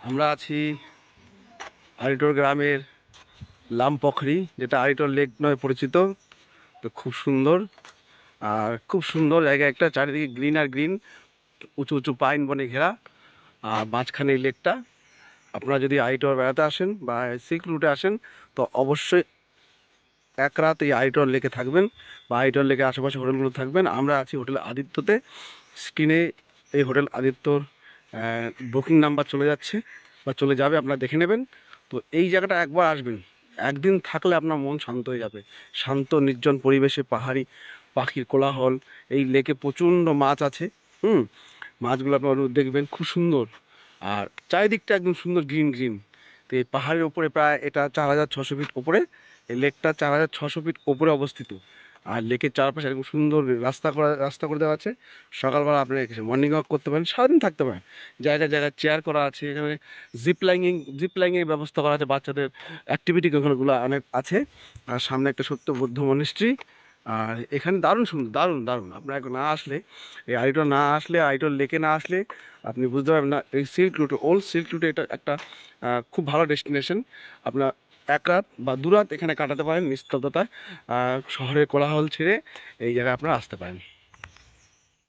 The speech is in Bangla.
আমরা আছি আরিটোর গ্রামের লামপখরি, যেটা আরিটোর লেক নয় পরিচিত। তো খুব সুন্দর, আর খুব সুন্দর জায়গা একটা, চারিদিকে গ্রিন আর গ্রিন, উঁচু উঁচু পাইন বনে ঘেরা। আর মাঝখানে এই লেকটা। আপনারা যদি আরিটোর বেড়াতে আসেন বা সিল্ক রুটে আসেন, তো অবশ্যই এক রাত এই আরিটোর লেকে থাকবেন বা আরিটোর লেকের আশেপাশে হোটেলগুলো থাকবেন। আমরা আছি হোটেল আদিত্যতে। স্ক্রিনে এই হোটেল আদিত্যর বুকিং নাম্বার চলে যাচ্ছে বা চলে যাবে, আপনারা দেখে নেবেন। তো এই জায়গাটা একবার আসবেন, একদিন থাকলে আপনার মন শান্ত হয়ে যাবে। শান্ত নির্জন পরিবেশে, পাহাড়ি পাখির কোলাহল, এই লেকে প্রচণ্ড মাছ আছে। হুম, মাছগুলো আপনারা দেখবেন, খুব সুন্দর। আর চারিদিকটা একদম সুন্দর গ্রিন গ্রিন। তো এই পাহাড়ের ওপরে প্রায় এটা 4600 ফিট ওপরে, এই লেকটা 4600 ফিট ওপরে অবস্থিত। আর লেকের চারপাশে এরকম সুন্দর রাস্তা করে দেওয়া আছে। সকালবেলা আপনি মর্নিং ওয়াক করতে পারেন, সারাদিন থাকতে পারেন। জায়গায় জায়গায় চেয়ার করা আছে, এখানে জিপ লাইনের ব্যবস্থা করা আছে, বাচ্চাদের অ্যাক্টিভিটি ওখানেগুলো অনেক আছে। আর সামনে একটা সত্য বুদ্ধ মনিস্ট্রি। আর এখানে দারুণ সুন্দর, দারুণ দারুণ। আপনার এখন না আসলে, এই আইটো না আসলে, আইটোর লেকে না আসলে আপনি বুঝতে পারবেন না। এই সিল্ক রুটে, ওল্ড সিল্ক রুটে এটা একটা খুব ভালো ডেস্টিনেশন। আপনার এক রাত বা দু রাত এখানে কাটাতে পারেন নিস্তব্ধতায়, শহরের কোলাহল ছেড়ে এই জায়গায় আপনারা আসতে পারেন।